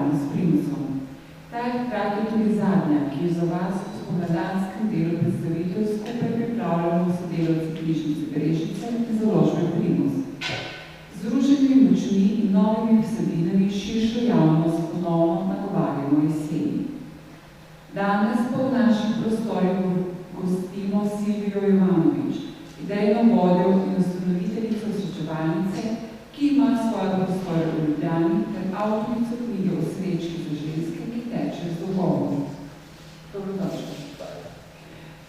sodelovanju s Primusom. Ta je hkrati tudi zadnja, ki jo za vas v spomladanskem delu predstavitev skupaj pripravljamo v sodelavci knjižnice Brežice in založbe Primus. Z združenimi močmi in novimi vsebinami širšo javnost ponovno nagovarjamo jeseni. Danes pa v naših prostorih gostimo Silvijo Jovanovič, idejno vodjo in ustanoviteljico Srečevalnice, ki ima svoje prostore v Ljubljani ter avtorico knjige o srečki za ženske, ki teče z duhovom. Dobrodošli.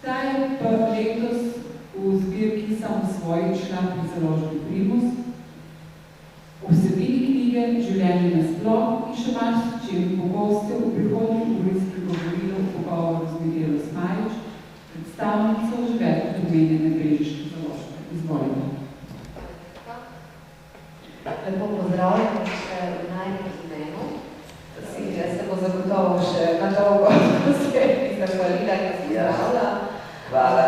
Ta je pa letos v zbirki samosvojična pri založbi Primus, o vsebini knjige, življenje nasploh in še marsičem bo gostjo v prihodnji uri spregovorilo v pogovoru z Mirjelo Smajić, predstavnico že več omenjene brežiške založbe. Izvolite. Lepo pozdravljam še v najnem imenu. Silvija se bo zagotovo še na dolgo zahvalila in pozdravila. Hvala.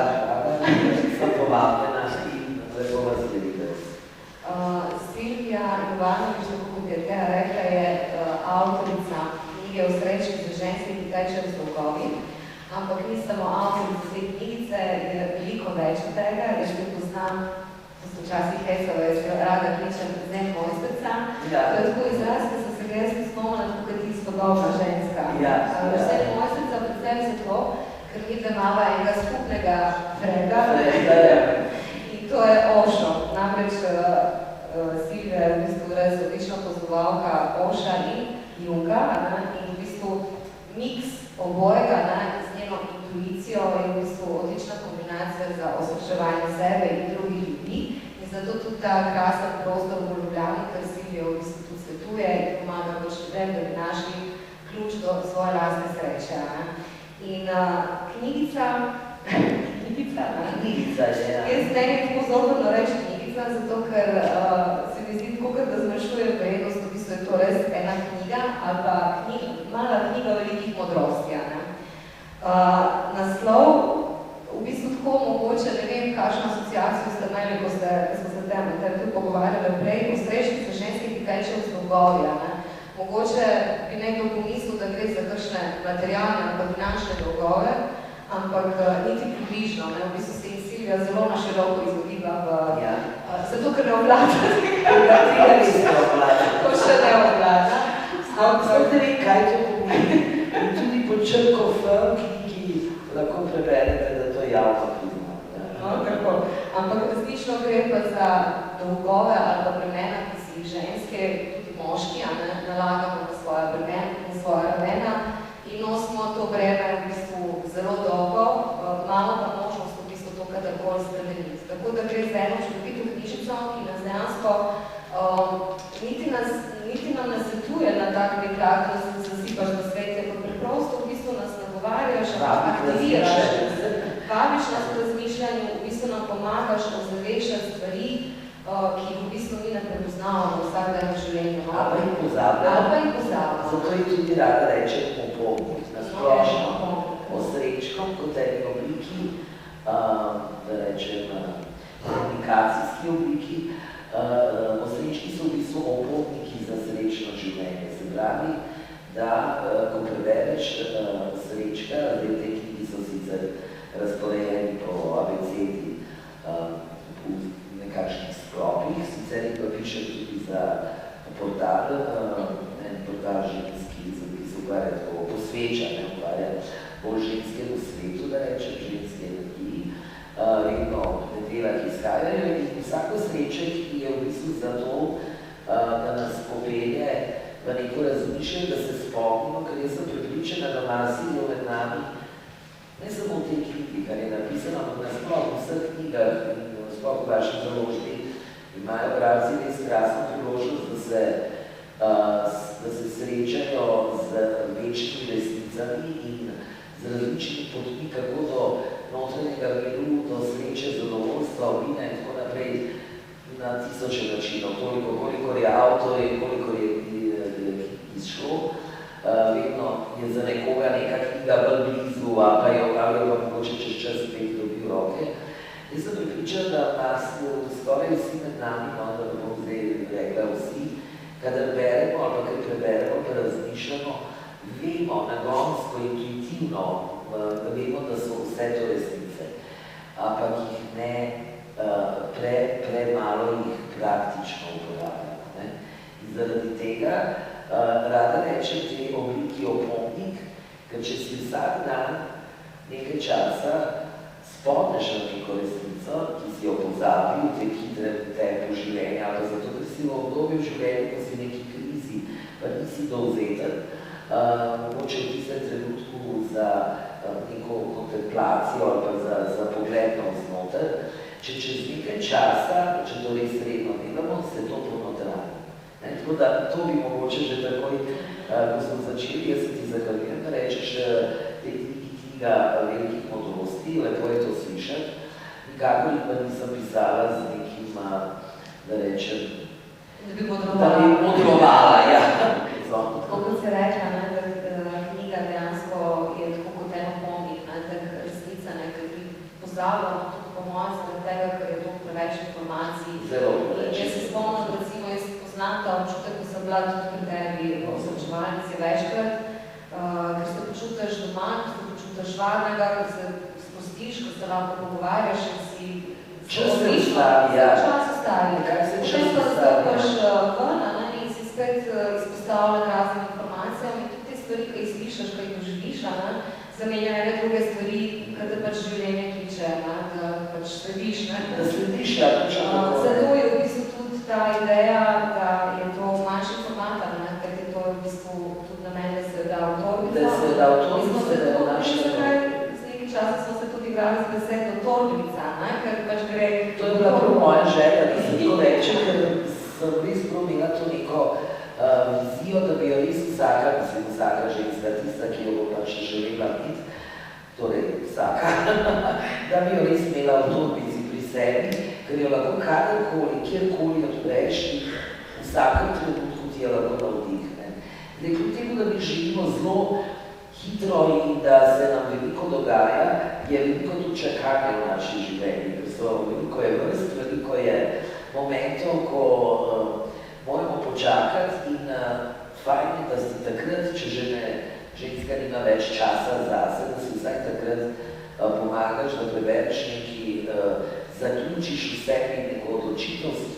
Sem povabljena in lepo vas vidite. Silvija Jovanovič, kot je Teja rekla, je avtorica knjige o srečki za ženske, ki teče v dolgovi. Ampak ni samo avtorica te knjigice, je veliko več od tega. Jaz te poznam, to so včasih hecalo, jaz rada kličem Zen mojstrica. To je tako izraz, ki sem se ga jaz spomnila, tukaj ti spodobna ženska. Zen mojstrica predvsem se to, ker mi da imava enega skupnega frega. In to je Ošo. Namreč Silvija je v bistvu res odlična pozorovalka Oša in Junga in v bistvu miks obojega z njeno intuicijo je v bistvu odlična kombinacija za osveščevanje sebe in drugih ljudi. In zato tudi ta krasen prostor v Ljubljani, ker Silvija v bistvu tudi svetuje in pomaga ljudem, da bi našli ključ do svoje lastne sreče. In knjigica, jaz meni je tako zopetno reči knjigica, zato ker se mi zdi tako, da zmanjšuje vrednost, v bistvu je to res ena knjiga ali pa mala knjiga velikih modrosti. Naslov, v bistvu tako mogoče, ne vem, kakšno asociacijo ste imeli, ko smo se tem tudi pogovarjali prej, o srečki za ženske, ki teče v dolgovi. Mogoče bi nekdo pomislil, da gre za kakšne materialne ali finančne dolgove, ampak niti približno. V bistvu se in Silvija zelo na široko izogibla zato, ker ne obvlada. To še ne obvlada. Ampak ne vem, kaj to pomeni. Tudi pod črko v knjigi lahko preberete, da to je javno knjigo. Ampak resnično gre pa za dolgove ali pa bremena, ki si jih ženske, tudi moški, nalagamo na svoja bremena in svoja ramena in nosimo to breme v bistvu zelo dolgo, malo pa možnost v bistvu to kadarkoli spremeniti. Tako da gre za eno čudovito knjižico, ki nas dejansko niti nam nasvetuje na tak nekak, da se zasipaš na svete, kot preprosto v bistvu nas nagovarjaš, aktiviraš, vabiš nas v razmišljanju, v bistvu nam pomagaš ozavešati stvari, ki jih v bistvu mi ne prepoznavamo v vsakdanjem življenju. Ali pa jih pozabljamo. Zato jih tudi rada rečem opomnik, na splošno o srečkom kot eni obliki, da rečem komunikacijski obliki. Osrečki so v bistvu opomniki za srečno življenje. Se pravi, da ko prebereš srečka, zdaj te knjigi so sicer razporejeni po abecedi v nekakšnih sklopih, sicer jih pa piše tudi za portal, en portal ženski, ki se ukvarja tako posveča, ne ukvarja bolj ženskemu svetu, da rečem, ženske energiji, vedno v nedeljah izhajajo in vsako sreček je v bistvu zato, da nas popelje v neko razmišljanje, da se spomnimo, ker jaz sem prepričana, da marsikdo med nami, ne samo v tej knjigi, kar je napisano, ampak nasploh v vseh knjigah in nasploh v vaši založbi, imajo bralci res krasno priložnost, da se srečajo z večnimi resnicami in z različnimi potmi, kako do notranjega miru, do sreče, zadovoljstva, vina in tako naprej na tisoče načinov, toliko, kolikor je avtorjev, kolikor je izšlo. Vedno je za nekoga neka knjiga bolj blizu, pa jo mogoče čez čas spet dobi v roke. Jaz sem pripričan, da nas skoraj vsi med nami, da bom zdaj rekla vsi, kadar beremo ali pa kaj preberemo ko razmišljamo, vemo nagonsko, intuitivno, vemo, da so vse to resnice, ampak jih ne, premalo jih praktično uporabljamo. In zaradi tega rada rečem te obliki opomnik, ker če si vsak dan nekaj časa spomniš na neko resnico, ki si jo pozabil v tem hitrem tempu življenja, ali zato, ker si v obdobju življenja, ko si v neki krizi, pa nisi dovzeten, mogoče v tistem trenutku za neko kontemplacijo ali pa za pogled na vznoter, če čez nekaj časa, če to res redno delamo, se to ponotrani. Tako da to bi mogoče že takoj, ko smo začeli, jaz se ti zahvaljujem, da rečeš te knjiga velikih modrosti, lepo je to slišati, nikakor jih pa nisem pisala z nekim, da rečem, da bi modrovala, ja. Tako kot se rekla, da knjiga dejansko je tako kot eno pomnik, tak resnica, ker bi pozdravljamo tudi po mojem zaradi tega, ker je to preveč informacij. Zelo preveč. Če se spomnim, recimo, jaz poznam ta občutek, ko sem bila tudi pri tebi v osrečevalnici večkrat, ker se počutiš doma, ker se počutiš varnega, ker se spustiš, ker se lahko pogovarjaš in si čas se ustavi, ja. Čas ustavi. Potem pa stopaš ven in si spet izpostavljen raznim informacijam in tudi te stvari, ki jih slišaš, ki jih doživiš, zamenja ene druge stvari, ker te pač življenje kliče, da pač slediš. Da slediš, ja, točno. Zato je v bistvu tudi ta ideja, da je to manjši format, ker je to v bistvu tudi namen, da se da v torbico. Da se da v torbico, da je naša. Z nekaj časa smo se tudi igrali z besedo torbica, ker pač gre... To je bila prav moja želja, da se to reče, ker sem res prav imela to neko vizijo, da bi jo res vsaka ženska, tista, ki jo bo pač želela biti, torej vsaka, da bi jo res imela v torbici pri sebi, ker jo lahko kadarkoli, kjerkoli odpreš in v vsakem trenutku ti je lahko navdih. Zdaj, kljub temu, da mi živimo zelo hitro in da se nam veliko dogaja, je veliko tudi čakanja v naši življenji, ker so veliko je vrst, veliko je momentov, ko moramo počakati in fajn je, da si takrat, če ženska nima več časa zase, da si vsaj takrat pomagaš, da prebereš neki, zaključiš vse in neko odločitost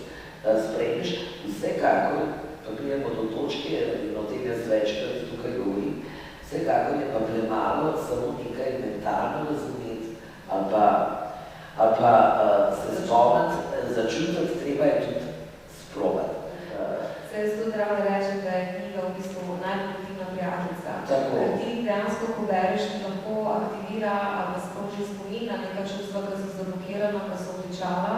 sprejmeš, vsekakor, pa prijemo do točke in o tem jaz večkrat tukaj govorim, vsekakor je pa premalo samo nekaj mentalno razumeti ali pa se spomniti, začutiti, treba je tudi sprobati. Se jaz tudi rada rečem, da je knjiga v bistvu najproduktivna prijateljica. Ker ti dejansko, ko bereš, ti lahko aktivira ali sproži spomin na neka čustva, ki so zablokirana, ki so obličala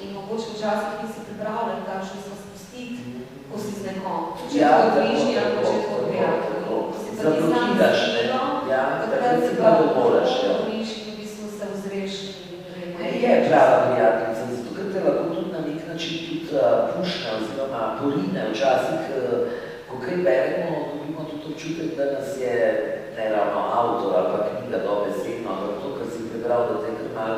in mogoče včasih nisi pripravljen ta čustva spustiti, ko si z nekom. Če je to bližnji ali če je to prijatelj. Zablokiraš, ne? Ja, takrat si pa dovoljaš. In v bistvu se vzreš. Je prava prijateljica, zato ker te lahko tudi na nek način tudi pušne oziroma porine. Včasih, ko kaj beremo, dobimo tudi občutek, da nas je ne ravno avtor ali pa knjiga dobesedno, ampak to, kar si prebral, da te kar malo,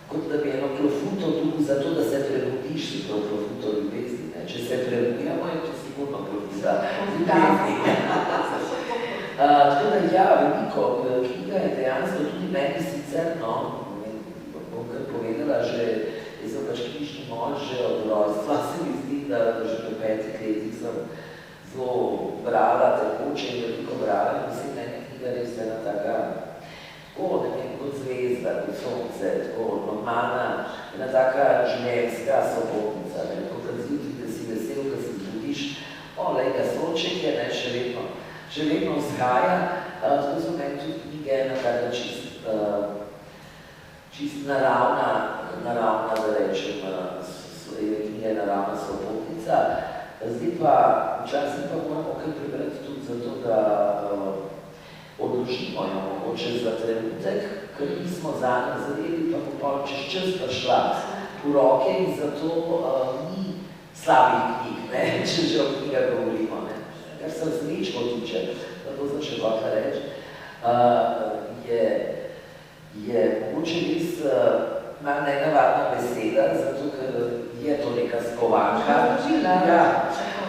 kot da bi eno klofuto tudi zato, da se prebudiš si to klofuto ljubezni. Če se prebujamo, je to sigurno klofuta ljubezni. Tako da ja, veliko knjiga je dejansko tudi meni sicer, no, bom kar povedala, že jaz sem pač knjižni mož, že od rojstva se mi zdi, da že po 5 letih sem zelo brala, tekoče in veliko brala in mislim, da je knjiga res ena taka, tako, ne vem, kot zvezda, kot sonce, tako normalna, ena taka življenjska sobotnica, tako kad zjutraj, da si vesel, kad se zbudiš, lej ga sonček je, ne, še vedno vzhaja, tako so meni tudi knjige ena taka čist naravna, da rečem, knjiga je naravna sobotnica. Zdaj pa, včasih pa moramo kaj prebrati tudi zato, da odložimo jo mogoče za trenutek, ker nismo zanjo zadeli, pa popolj čez čas prišla v roke in zato ni slabih knjig, ne, če že o knjigah govorimo. Kar se srečko tiče, da to znači hotla reči, je mogoče res malo nenavadna beseda, zato ker je to neka skovanka.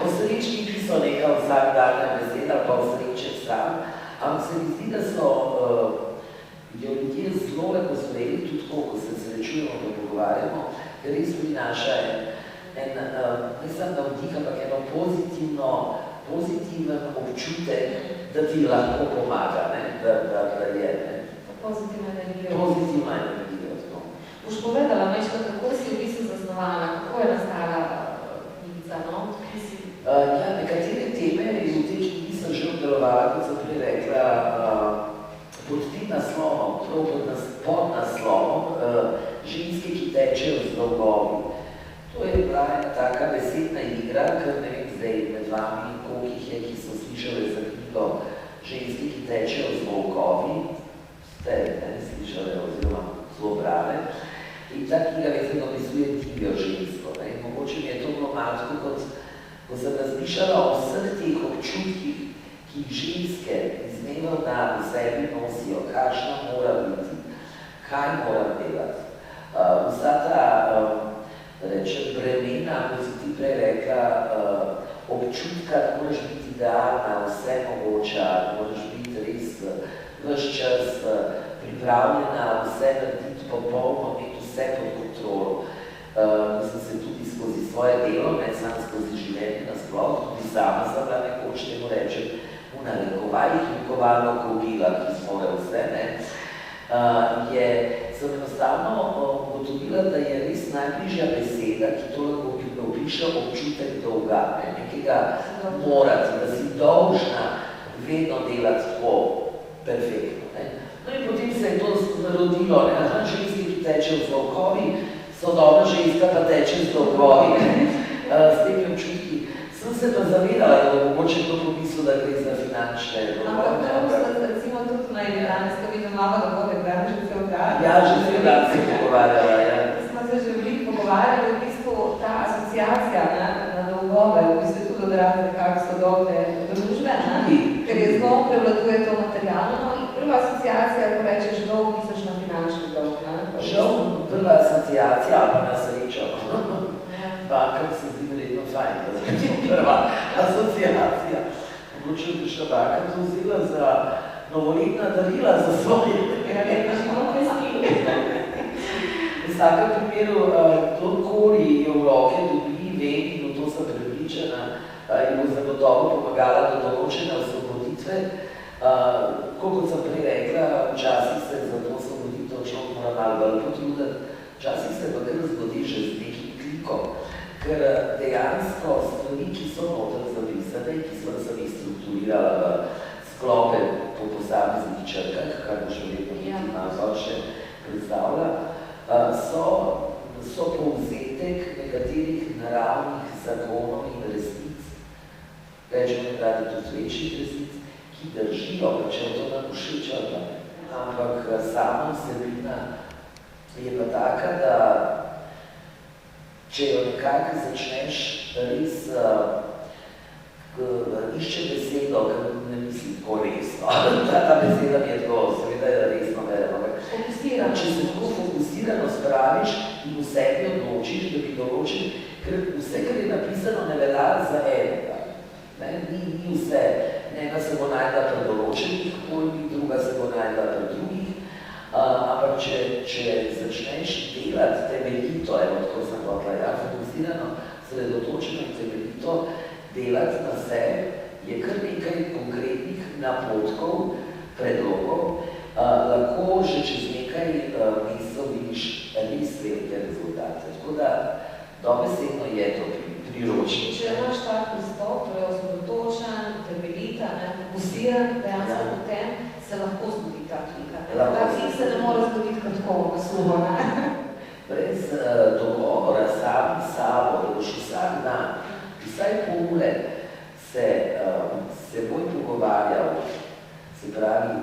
O srečkih, ki so niso neka vsakdanja beseda, pa osrečen sam, ampak se mi zdi, da so jo ljudje zelo lepo sprejeli, tudi tako, ko se srečujemo, da pogovarjamo, ker res prinaša ne samo navdih, ampak eno pozitiven občutek, da ti lahko pomaga, da je. Pozitivna energija. Pozitivna energija, tako. Boš povedala, Mečka, kako si v bistvu zasnovana, kako je nastala knjigica, no? Ja, nekatere teme v tej knjigi sem že obdelovala, kot sem prej rekla, pod tem naslovom, pod naslovom ženske, ki tečejo z dolgovi. To je bila ena taka besedna igra, ker ne vem zdaj med vami, kolikih je, ki so slišali za knjigo ženske, ki tečejo z dolgovi, ste slišali oziroma zelo brale. In ta knjiga vedno opisuje divjo žensko. Mogoče mi je to bilo malo tako, ko sem razmišljala o vseh teh občutkih, ki jih ženske iz dneva v dan v sebi nosijo, kakšna mora biti, kaj mora delati. Vsa ta, bremena, kot si ti prej rekla, občutka, da moraš biti idealna, vse mogoča, da moraš biti res ves čas pripravljena, vse narediti popolno, imeti vse pod kontrolo. Ko sem se tudi skozi svoje delo, ne samo skozi življenje nasploh, tudi sama sem bila nekoč, temu rečem, v narekovajih likovalno koglila, ki smo vse, sem enostavno ugotovila, da je res najbližja beseda, ki to lahko opiše občutek dolga, nekega morati, da si dolžna vedno delati tako perfektno. No in potem se je to narodilo, ženske, ki tečejo z dolgovi, sodobna ženska pa teče z dolgovi, s temi občutki. Sem se pa zavedala, da bo mogoče to pomislil, da gre za finančne dolgove. Ampak to recimo tudi na danes, ko vidim malo dogodek, danes že se odravlja. Ja, že se dan se pogovarjala, ja. Smo se že veliko pogovarjali, v bistvu ta asociacija na dolgove, v bistvu tudi odrazi nekako sodobne družbe, ker je zelo prevladuje to materialno in prva asociacija, ko rečeš dolg, misliš na finančni dolg. Žal, prva asociacija, ali pa na srečo. Banka se zdi verjetno fajn, da je to prva asociacija. Mogoče bi še banka to vzela za novoletna darila za svoje. V vsakem primeru, kdorkoli jo v roke dobi, ve, in v to sem prepričana, in bo zagotovo pomagala do določene osvoboditve. Koliko sem prej rekla, včasih se za to osvoboditev človek mora malo bolj potruditi, včasih se pa kar zgodi že z nekim klikom, ker dejansko stvari, ki so noter zapisane, ki smo se jih strukturirala v sklope po posameznih črkah, kar bo še vedno biti malo še predstavlja, so povzetek nekaterih naravnih zakonov in resnic, rečemo radi tudi večjih resnic, ki držijo, pa če to nam všeč, ampak sama vsebina je pa taka, da če jo nekako začneš res išče besedo, ker ne mislim tako resno. Ta beseda mi je tako, seveda je resno verjam, ampak če se tako fokusirano spraviš in v sebi odločiš, da bi določil, ker vse, kar je napisano, ne velja za enega. Ni vse, ena se bo najdla pri določenih pojmih, druga se bo najdla pri drugih, ampak če začneš delati temeljito, tako sem rekla, fokusirano, sredotočeno in temeljito, delati na sebi, je kar nekaj konkretnih napotkov, predlogov, lahko že čez nekaj mesecev vidiš res velike rezultate. Tako da dobesedno je to priročno. Če imaš ta pristop, to je osredotočen, temeljita, fokusiran, dejansko potem se lahko zgodi ta knjiga. Ta knjiga se ne more zgoditi kot tako sluho. Brez dogovora sami s sabo, da boš vsak dan, vsaj pol ure se seboj pogovarjal, se pravi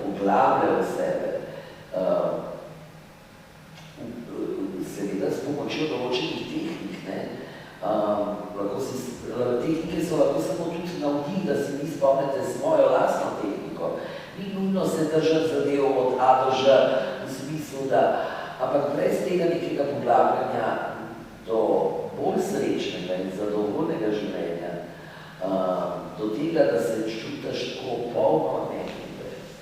poglabljal sebe, seveda s pomočjo določenih tehnik. Tehnike so lahko samo tudi navdih, da si vi spomnite svojo lastno tehniko. Ni nujno se držati zadev od A do Ž v smislu, da, ampak brez tega nekega poglabljanja do bolj srečnega in zadovoljnega življenja do tega, da se čutiš tako polno,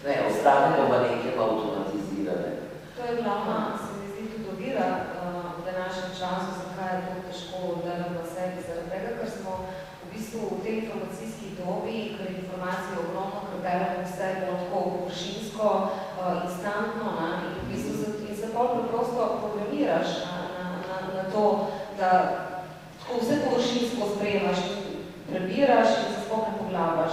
ne, ostanemo v nekem avtomatiziranem. To je glavna, se mi zdi, tudi ovira v današnjem času, zakaj je to težko delati na sebi, zaradi tega, ker smo v bistvu v tej informacijski dobi, ker je informacija ogromno, ker delamo vse tako površinsko, instantno, in v bistvu se pol preprosto programiraš na to, da tako vse površinsko sprejemaš, prebiraš in se sploh ne poglavaš.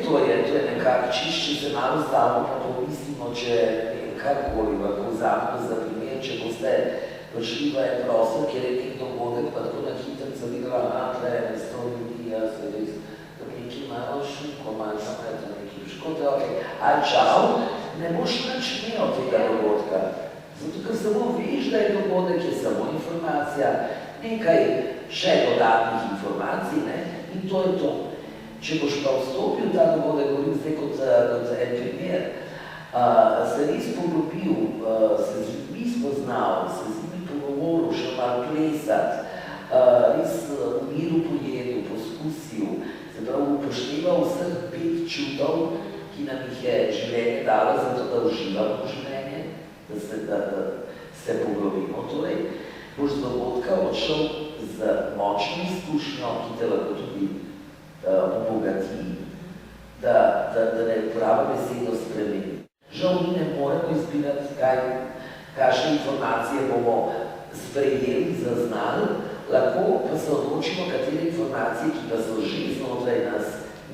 To je nekako čišče, se malo stavno pa pomislimo, če karkoli lahko vzamemo za primer, če boste prišli v en prostor, kjer je nek dogodek, pa tako na hitrca videla, tle, 100 ljudi, se res, da nekaj malo šuko, malo sameto, nekaj škote, ali čau, ne boš nič imel tega dogodka. Zato, ker samo veš, da je dogodek, je samo informacija, nekaj še dodatnih informacij, in to je to. Če boš pa vstopil ta dogodek, govorim zdaj kot en primer, se res poglobil, se z ljudmi spoznal, se z njimi pogovoril, še malo plesati, res v miru pojedil, poskusil, se pravi upošteval vseh 5 čutov, ki nam jih je življenje dalo, zato da uživamo življenje, da se poglobimo. Torej, boš z dogodka odšel z močno izkušnjo, ki te lahko tudi obogati, da ne pravo besedo spremeni. Žal mi ne moremo izbirati, kakšne informacije bomo sprejeli, zaznali, lahko pa se odločimo, katere informacije, ki pa so že znotraj nas,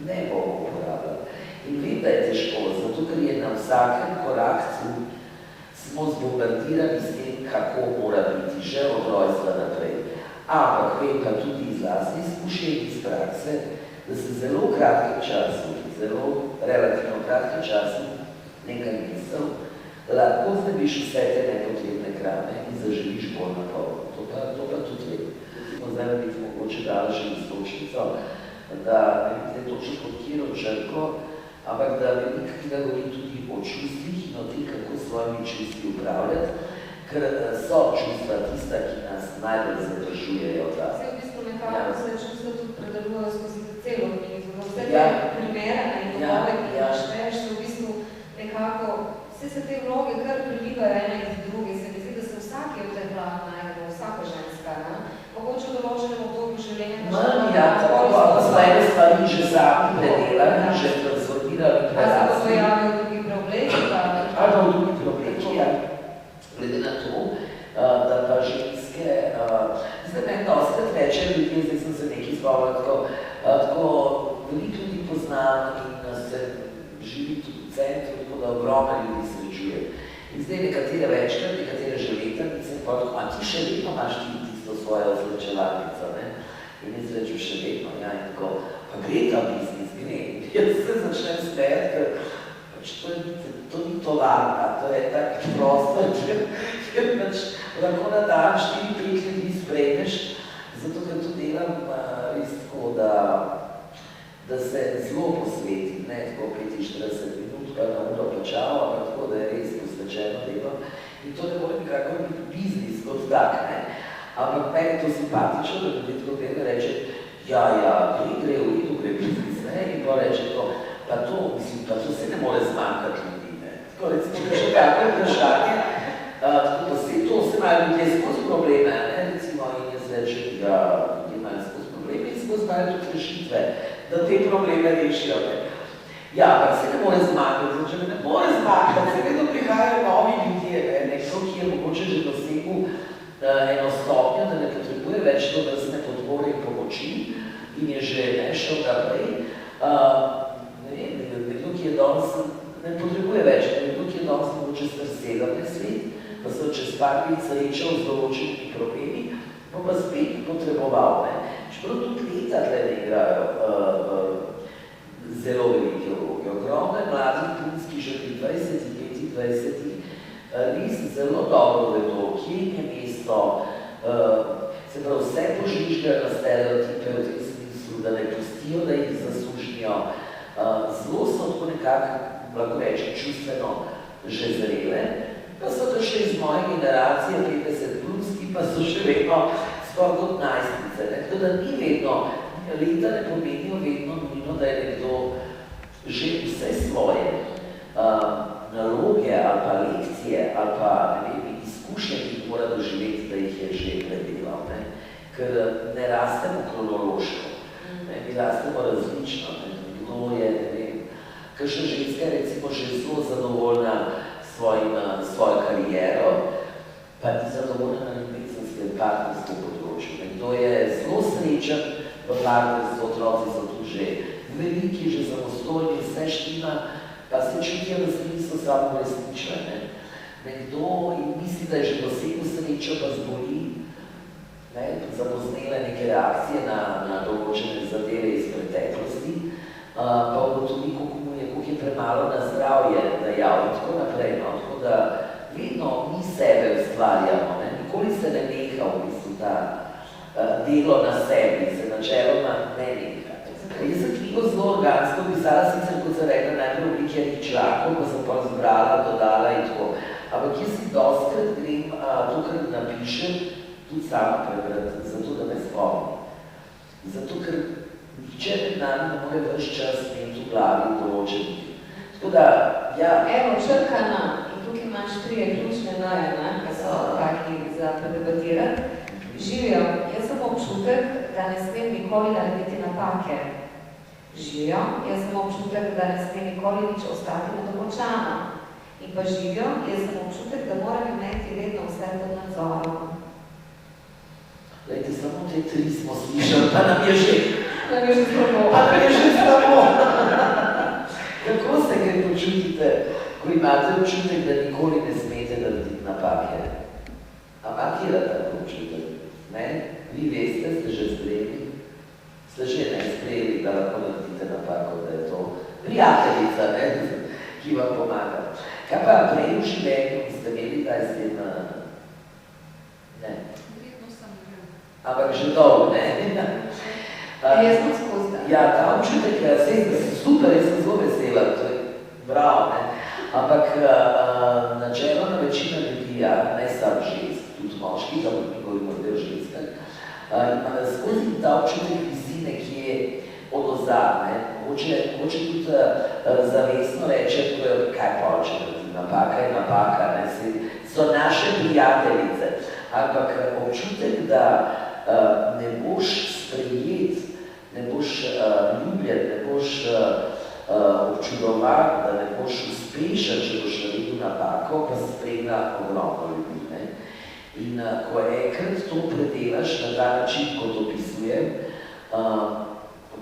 ne bomo uporabljali. In vem, da je težko, zato ker je na vsakem korakcu smo zbombardirani s tem, kako mora biti, že od rojstva naprej. Ampak vem pa tudi iz lastne izkušnje in iz prakse, da se zelo kratkem času, zelo relativno kratkem času, nekaj misel, lahko znebiš vse te nepotrebne krame in zaživiš bolj na polno. To pa tudi ve. Zdaj biti mogoče dala še istočnico, da ne vidite točno pod kjero črko, ampak da velikega govori tudi o čustvih in o tem, kako svojimi čustvi upravljati, ker so čustva tista, ki nas najbolj zadržujejo. Se v bistvu nekako se čustva tudi predelujejo skozi celo knjigo. Vse te primere in vloge, ki našteješ, so v bistvu nekako, vse se te vloge kar prilivajo ene iz druge. Se mi zdi, da se vsaki od teh vlag najdemo, vsaka ženska, mogoče v določenem obdobju življenja. Tako svoje stvari že sami predelali, že transformirali, prerasli. A se pojavijo drugi problemi? Ali pa drugi problemi, ja. Glede na to, da pa ženske, zdaj meni dostakrat veče ljudi, zdaj sem se nekaj spomnila, tako veliko ljudi poznam in se živi tudi v centru, tako da ogromno ljudi srečuje. In zdaj nekatere večkrat, nekatere že letarnice, pa tako, a ti še vedno imaš tisto svojo ozračevalnico, in jaz rečem še vedno, in tako, pa gre ta biznis, gre. Jaz se začnem smejati, ker to ni tovarna, to je tak prostor, ker lahko na dan 4-5 ljudi sprejmeš, zato ker to delam res tako, da se zelo posvetim, ne tako 45 minut, pa na uro pa čao, ampak tako, da je res posvečeno delo. In to ne more nikako biti biznis kot tak, ampak meni je to simpatično, da ljudje tako vedno reče, ja, gre v redu, gre biznis, in pa reče to, pa to, mislim, pa to se ne more zmanjkati ljudi, Tako recimo, še kako je vprašanje, tako pa se to se imajo ljudje skozi probleme, recimo, in jaz rečem, ja, ljudje imajo skozi probleme in skozi imajo tudi rešitve, da te probleme rešijo. Ja, ampak se ne more zmanjkati, če ne more zmanjkati, se vedno prihajajo novi ljudje, nekdo, ki je mogoče že dosegel eno stopnjo, da ne potrebuje več to vrstne podpore in pomoči in je že šel naprej. Ne vem, nekdo, ki je danes ne potrebuje več, nekdo, ki je danes mogoče strsela na svet, pa so čez par let srečal z določenimi problemi, pa spet potreboval. Čeprav tudi leta tle ne igrajo zelo velike vloge. Ogromno mladih punc, ki že pri 20-25 res zelo dobro vedo, kje je mesto, se pravi vse požvižgajo na stereotipe v tem smislu, da ne pustijo, da jih zasužnijo. Zelo so tako nekako, lahko reči, čustveno že zrele, pa so to še iz moje generacije 50+, ki pa so še vedno skoraj kot najstnice. Tako da ni vedno, leta ne pomenijo vedno nujno pomembno, da je nekdo že vse svoje naloge ali pa lekcije ali pa izkušnje, ki jih mora doživeti, da jih je že predelal. Ker ne rastemo kronološko, mi rastemo različno. Nekdo je, ne vem, kakšna ženska je recimo že zelo zadovoljna svojo kariero, pa ni zadovoljna na ljubezenskem partnerskem področju. Nekdo je zelo srečen v partnerstvu, otroci so tu že veliki, že samostojni, vse štima, pa se čutijo, da se niso samo resnične. Nekdo misli, da je že dosegel srečo, pa zboli, zapoznele neke reakcije na določene zadeve iz preteklosti, pa ugotovi, koliko je premalo na zdravje dajal in tako naprej. Tako da vedno mi sebe ustvarjamo, nikoli se ne neha v bistvu ta delo na sebi, se načeloma ne neha. Jaz sem knjigo zelo organsko pisala, sicer kot sem rekla, najprej v obliki enih člankov, pa sem pa zbrala, dodala in tako. Ampak jaz si dostkrat grem to, kar napišem, tudi sama prebrati, zato da me spomnim. Zato, ker nihče med nami ne more ves čas imeti v glavi določenih. Tako da, ja... Evo, črka na, in tukaj imaš 3 ključne naje, ki so taki za predebatirati. Živijo, jaz sem občutek, da ne smem nikoli narediti napake. Živijo, jaz sem občutek, da ne smem nikoli nič ostati nedokončana. In pa živijo, jaz sem občutek, da moram imeti vedno vse pod nadzorom. Lejte, samo te 3 smo slišali, pa nam je že... Nam je že slabo. Nam je že slabo. Kako se kaj počutite, ko imate občutek, da nikoli ne smete narediti napake? Ampak je da tako občutek? Ne? Vi veste, ste že sprejeli? Ste že ne sprejeli, da lahko naredite napako, da je to prijateljica, ki vam pomaga. Kaj pa prej v življenju ste imeli, da je s tem... Ne. Ampak že dolgo, ne? Jaz sem skozi. Ja, ta občutek je super, jaz sem zelo vesela, to je bravo, ne? Ampak načeloma večina ljudi, ne samo žensk, tudi moški, da mi govorimo o del ženskah, ima skozi ta občutek vizine, ki je odozad, hoče tudi zavestno reče, kaj pa če naredi, napaka je napaka, so naše prijateljice, ampak občutek, da ne boš sprejet, ne boš ljubljen, ne boš občudovan, da ne boš uspešen, če boš naredil napako, pa spremlja ogromno ljudi. In ko enkrat to predelaš na ta način, kot opisujem,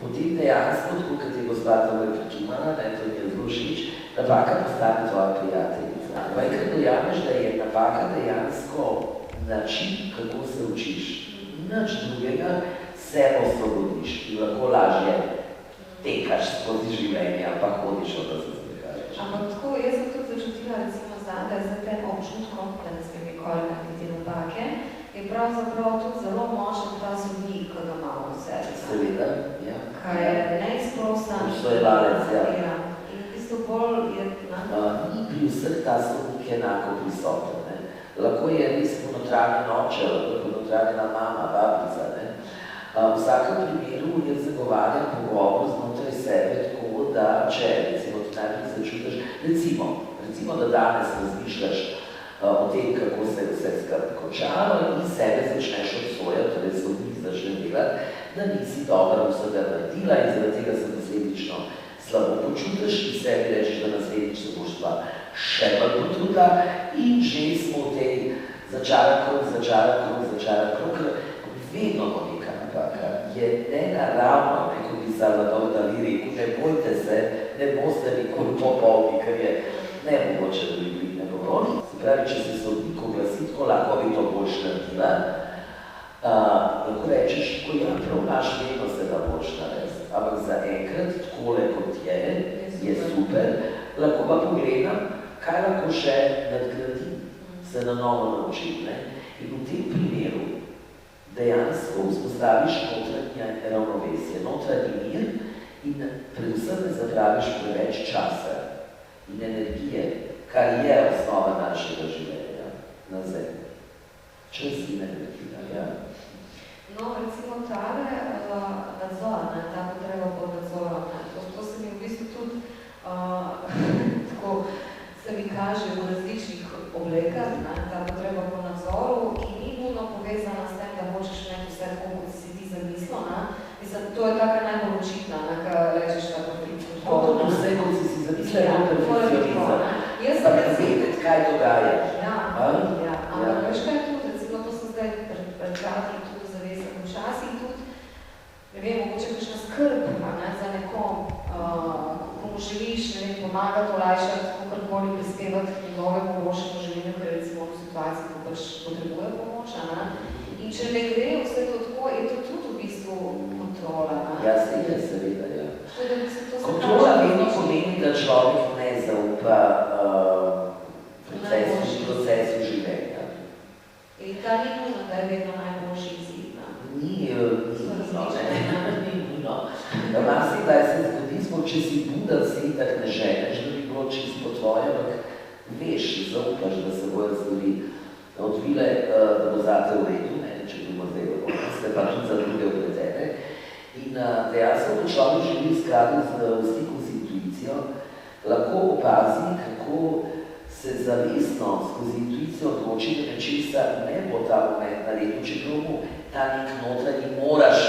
potem dejansko, tako kot je gospa Tamara prikimala, to mi je zelo všeč, napaka postane tvoja prijateljica. Ko enkrat dojameš, da je napaka dejansko način, kako se učiš. Nič drugega se oslobodiš in lahko lažje tekaš skozi življenje, ampak hodiš od da se zbrehaš. Ampak tako, jaz sem tudi začutila recimo zadaj za tem občutkom, da ne smem nikoli narediti napake, je pravzaprav tudi zelo močen ta sodnik, ko ga imamo v sebi. Seveda, ja. Kaj je neizprosna. Ustojevalec, ja. In v bistvu bolj je... Ni pri vseh ta sodnik enako prisoten. Lahko je res ponotranjen oče, lahko je ponotranjena mama, babica. V vsakem primeru jaz zagovarjam pogovor znotraj sebe tako, da če recimo ti najprej začutiš, recimo da danes razmišljaš o tem, kako se je vse skrb končalo in sebe začneš obsojati, torej sodnik začne delati, da nisi dobro vsega naredila in zaradi tega se posledično slabo počutiš in sebi rečeš, da naslednjič se boš pa še bolj potrudila in že smo v tej začaran krog, vedno bo neka napaka. Je nenaravno, kot bi Salvador Dali rekel, ne bojte se, ne boste nikoli popolni, ker je nemogoče, da bi bili nepopolni. Se pravi, če se sodnik oglasi, tako lahko bi to boljš naredila, lahko rečeš, ko ja, prav imaš vedno se da boljš narediti, ampak za enkrat, takole kot je super, lahko pa pogledam, kaj lahko še nadgradim, se na novo naučim. In v tem primeru dejansko vzpostaviš notranje ravnovesje, notranji mir in predvsem ne zapraviš preveč časa in energije, kar je osnova našega življenja na zemlji. Čas in energija, ja. No, recimo tale nadzor, ta potreba pod nadzorom, kaže v različnih oblekah, ta potreba po nadzoru, ki ni nujno povezana s tem, da hočeš imeti vse tako, kot si ti zamislil. Mislim, to je taka najbolj očitna, kar rečeš tako perfekcionizem. To vse, kot si zamislil, je perfekcionizem. Pa vedeti, kaj dogaja. Ampak veš kaj tudi, recimo to sem zdaj pred kratkim tudi zavesel, včasih tudi, ne vem, mogoče kakšna skrb za nekom, komu želiš, ne vem, pomagati, olajšati, kakorkoli prispevati k njegovemu boljšemu življenju, ker recimo v situaciji, ko pač potrebuje pomoč, in če ne gre vse to tako, je to tudi v bistvu kontrola. Ja, seveda, ja. Kontrola vedno pomeni, da človek ne zaupa procesu življenja. In ta ni nujno, da je vedno najboljši izid. Ni nujno. Da marsikdaj se zgodi, če si budan, si itak ne ženeš, da bi bilo čisto po tvoje, ampak veš, zaupaš, da se bojo stvari odvile, da bo zate v redu, če bomo zdaj ste pa tudi za druge upletene. In dejansko, ko človek živi v skladu v stiku z intuicijo, lahko opazi, kako se zavestno skozi intuicijo odloči, da nečesa ne bo ta moment naredil, čeprav mu ta nek notranji moraš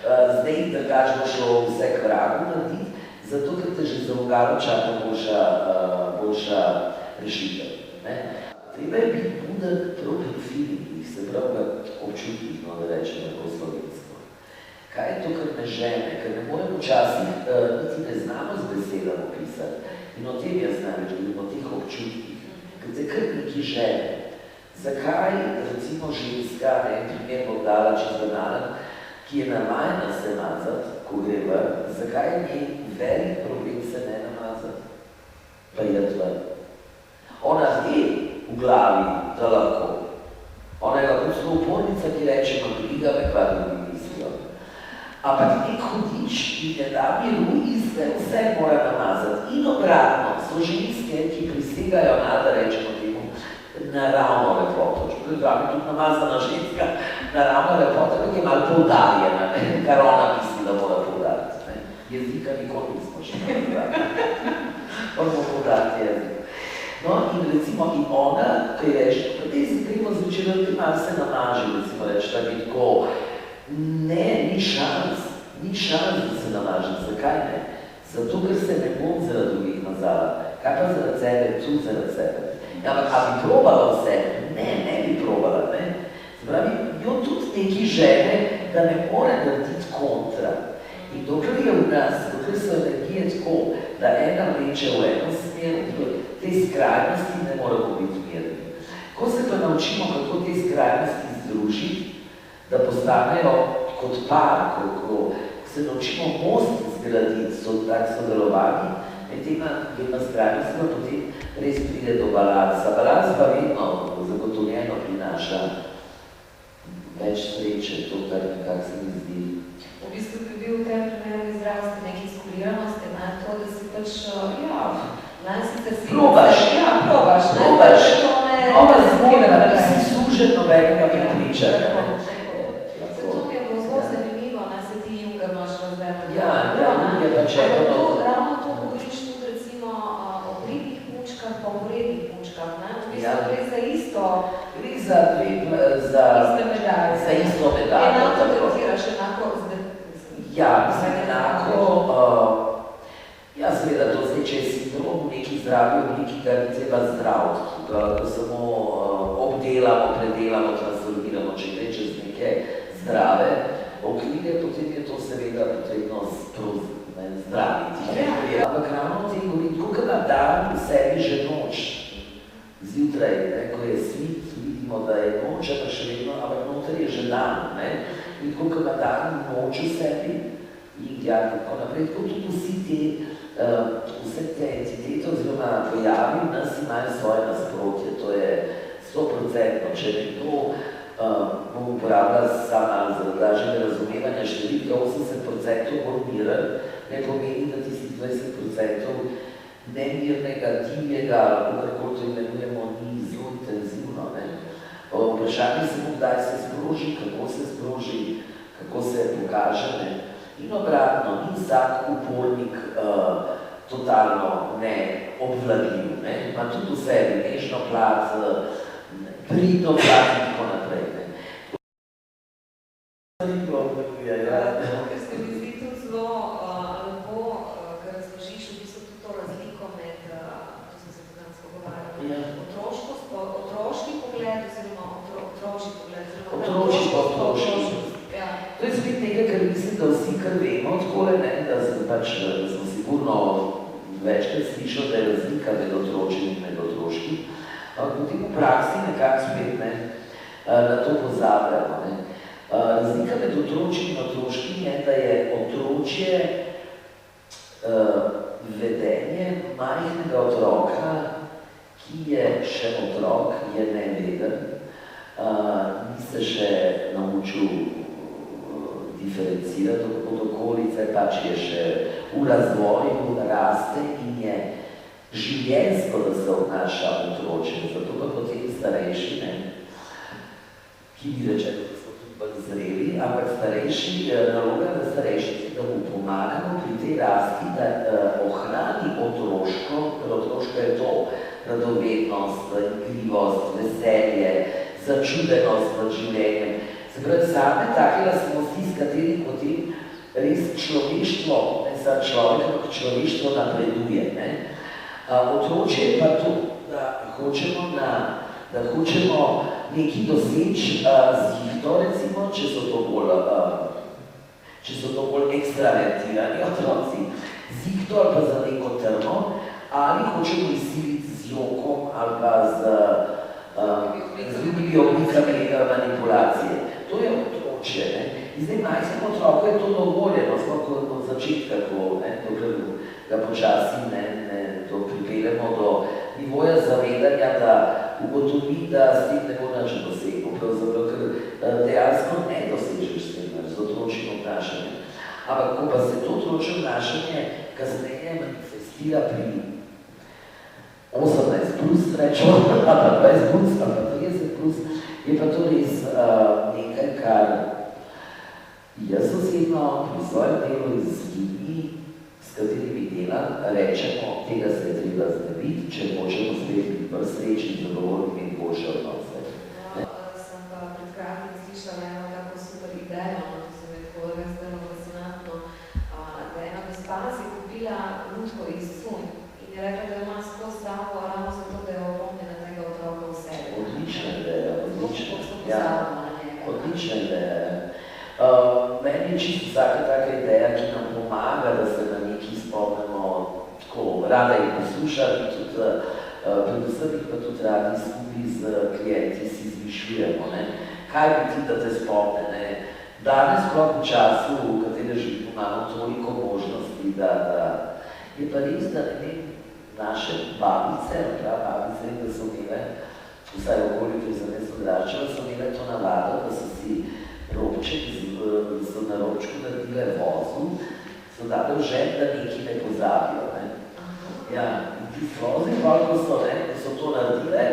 zdaj, da kažemo šlo vse k vragu narediti, zato ker te že za vogalo čaka boljša rešitev. Treba je biti buden prav pri feelingih, se pravi občutkih, da rečemo po slovensko. Kaj je to, kar me žene? Ker ne moremo včasih, niti ne znamo z besedami opisati. In o tem jaz največ govorim, o teh občutkih. Ker te kar neki žene. Zakaj, recimo, ženska, en primer bom dala čez banalen, ki je namajena se mazati, ko gre ven, zakaj je njej velik problem se ne namazati? Pa je tva. Ona ve v glavi, da lahko. Ona je lahko celo upornica, ki reče, ko briga me, kva drugi mislijo. Ampak nek hodič in ne da miru in vse mora namazati. In obratno, so ženske, ki prisegajo da rečemo temu, naravno lepoto. Čeprav je tudi namazana ženska, naravno lepota, ki je malo poudarjena, kar ona misli, da mora poudariti. Jezika nikoli nismo še napravili. Moramo poudariti jezik. No, in recimo in ona, ki je reči, pa te si gremo zvečer, da malo se namaži, recimo reči, da bi tako, ne, ni šans, da se namaži. Zakaj ne? Zato, ker se ne bom zaradi drugih mazala. Kaj pa zaradi sebe, tudi zaradi sebe. Ampak, a bi probala vse? Ne bi probala, ne? Spravi, jo tudi neki žene, da ne more narediti kontra. In dokler je v nas, dokler so energije tako, da ena vleče v eno smer, te skrajnosti ne moramo biti mirni. Ko se pa naučimo, kako te skrajnosti združiti, da postanejo kot par, ko se naučimo most zgraditi, tak sodelovanje, med tema dvema skrajnostma potem res pride do balansa. Balans pa vedno zagotovljeno prinaša več sreče, to, kar nekako se mi zdi. V bistvu bi bil v tem primeru izraziti neke skuriranosti, to, da si pač, probaš, nova zgodba, da si sužen nobenega prepričanja. Zato mi je bilo zelo zanimivo, se ti Junga imaš razvemo. Ja, je pa čekaj. Ravno to govoriš tudi recimo o pridnih punčkah pa o vrednih punčkah, v bistvu gre za isto. Gre za isto medaljo. Enako tretiraš, enako ja, enako. Ja, seveda, to zdaj, če je sindrom v neki zdravi obliki, ga ni treba zdraviti, ga samo obdelamo, predelamo, transformiramo, če gre čez neke zdrave okvire, potem je to seveda potrebno zdraviti. Ampak ravno o tem govorim, tako kad na dan v sebi že noč, zjutraj, ko je svit, vidimo, da je noč, pa še vedno, ampak noter je že dan, in tako kad na dan noč v sebi, in tako naprej, tako tudi vse te entitete oziroma pojavi v nas imajo svoje nasprotje, to je 100%, če nekdo bom uporabljala sama za lažjega razumevanja številka 80% bolj miren, ne pomeni, da tisti 20% nemirnega, divjega, kako to imenujemo, ni zelo intenzivno. Vprašanje se bo, kdaj se sproži, kako se pokaže. In obratno, ni vsak upornik totalno ne obvladljiv, ne? Ima tudi v sebi nežno plat, pridno plat in tako naprej. Ne? Ker se mi zdi tudi zelo lepo, ker razložiš v bistvu tudi to razliko med, to sem se tudi danes pogovarjala, otroški pogled oziroma otročji pogled. Otročji. To je spet nekaj, kar mislim, da vsi kar vemo odkole, ne, da smo sigurno večkrat slišali, da je razlika med otročim in med otroškim, ampak potem v praksi nekako spet ne, na to pozabljamo. Ne. Razlika med otročim in otroškim je, da je otročje vedenje majhnega otroka, ki je še otrok, je neveden, ni se še naučil diferencirati od okolice, pač je še v razvoju, raste in je življenjsko, da se obnaša otroče. Zato pa potem starejši, ne, ki bi rečeli, da smo tudi bolj zreli, ampak naloga na starejših, da mu pomagamo pri tej rasti, da ohrani otroško, ker otroško je to radovednost, igrivost, veselje, začudenost nad življenjem. Se pravi, same take lastnosti, s katerih potem res človeštvo, ne samo človek, ampak človeštvo napreduje. Ne? Otročje je pa to, da hočemo nekaj doseči z jihto, recimo, če so to bolj ekstravertirani otroci, z jihto ali pa za neko trmo, ali hočemo izsiliti z jokom ali pa z drugimi oblikami manipulacije. To je otročje. Ne? In zdaj majhnemu otroku je to dovoljeno, sploh od začetka, dokler ga počasi to pripeljemo do nivoja zavedanja, da ugotovi, da s tem ne bo nič dosegel, pravzaprav, ker dejansko ne dosežeš s tem, z otročjim obnašanjem. Ampak ko pa se to otročje obnašanje kasneje manifestira pri 18 plus, rečemo, ali pa 20 plus, ali pa 30 plus, je pa to res nekaj, kar jaz osebno pri svojem delu z ljudmi, s katerimi delam, rečemo, tega se je treba znebiti, če hočemo spet biti bolj srečni, zadovoljni in boljše odnose. Sem pa pred kratkim slišala eno tako super idejo, to se mi je tako res zelo fascinantno, da ena gospa si je kupila lutko iz cunj in je rekla, da ima skozi sabo ravno zato, da je opomnjena tega otroka v sebi. Odlična ideja, odlična ideja. Meni je čisto vsaka taka ideja, ki nam pomaga, da se na nekaj spomnimo tako, rada jih poslušati in tudi, predvsem jih pa tudi radi skupaj z klienti si izmišljujemo, ne. Kaj bi ti, da te spomne, ne. Danes sploh v času, v katerem živimo, imamo toliko možnosti, da je pa res, da ne vem, naše babice, prababice, da so imele, vsaj v okolju, ki sem jaz odraščala, so imele to navado, da so si robček so na ročku naredile vozu, so dali v žep, da nekaj ne pozabijo. Ne? Ja, in ti vozi, koliko so, ne, da so to naredile,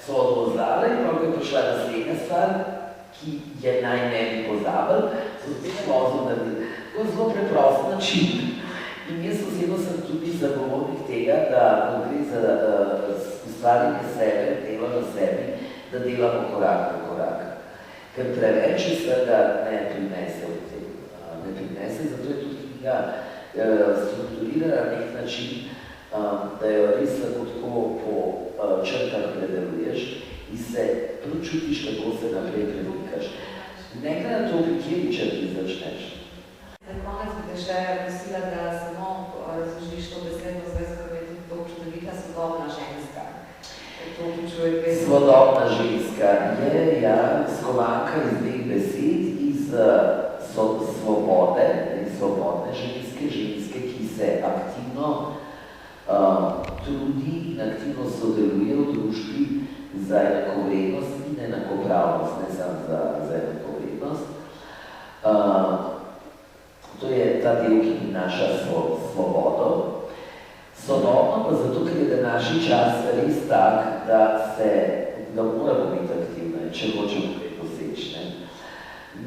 so odvozale in koliko je prišla naslednja stvar, ki je naj ne bi pozabil, so spet vozu naredili. To je zelo preprost način. In jaz osebno sem tudi zagovornik tega, da ko gre za ustvarjanje sebe, delo na sebi, da delamo korak po korak. Ker preveč vsega ne prinese v tem. Ne prinese, zato je tudi knjiga strukturirana na nek način, da jo res lahko tako po črtah predeluješ in se čutiš, kako se naprej premikaš. Ne glede na to, pri kjeri črti začneš. Na konec bi te še prosila, da samo razložiš to besedno zvezo, ker je tudi to čudovita sodobna ženska. Sodobna ženska je, ja, skovanka iz dveh besed, iz svobode, svobodne ženske, ki se aktivno trudi in aktivno sodeluje v družbi za enakovrednost in enakopravnost, ne samo za enakovrednost. To je ta del, ki prinaša svobodo. Sodobno pa zato, ker je današnji čas res tak, da moramo biti aktivni, če hočemo kaj doseči.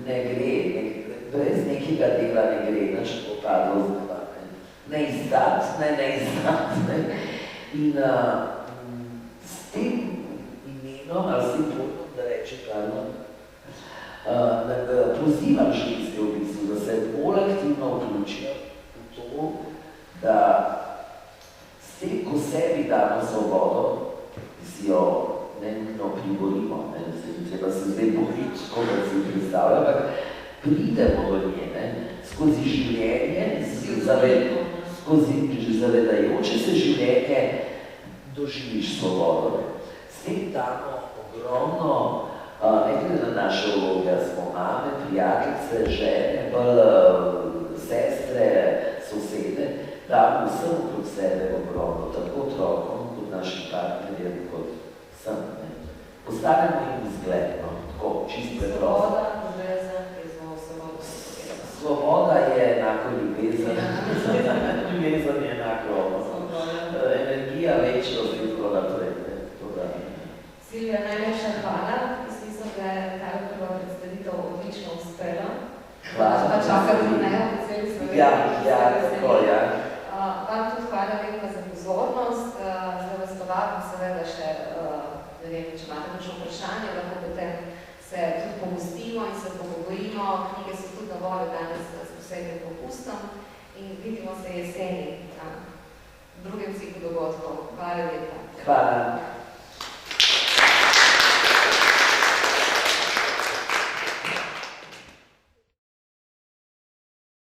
Ne gre, brez nekega dela ne gre, nič popadlo z neba. Ne izdati. In s tem imenom, ali s tem pojmom, da rečem, pozivam ženske v bistvu, da se bolj aktivno vključijo v to, da s tem, ko sebi damo svobodo, si jo nenujno priborimo, treba se zdaj boriti, koga si predstavlja, ampak pridemo do nje, skozi življenje, skozi zavedajoče se življenje doživiš svobodo. S tem damo ogromno, ne glede na naše vloge, smo mame, prijateljice, žene, sestre, sosede, damo vsem okrog sebe ogromno, tako otrokom, kot našim partnerjem, kot vsem. Postavimo jim zgled, tako, čist preprosto. Svoboda je enako ljubezen, ljubezen je enako energija, večnost in tako naprej. Silvija, najlepša hvala. Jaz mislim, da je ta prva predstavitev odlično uspela. Hvala. Pa čakati ne, v celi Sloveniji. Ja, tako, ja. Vam tudi hvala lepa za pozornost. Zdaj vas pa vabim seveda še, ne vem, če imate kakšno vprašanje, lahko potem se tudi pogostimo in se pogovorimo. Knjige so tudi na voljo danes s posebnim popustom in vidimo se jeseni v drugem ciklu dogodkov. Hvala lepa. Hvala.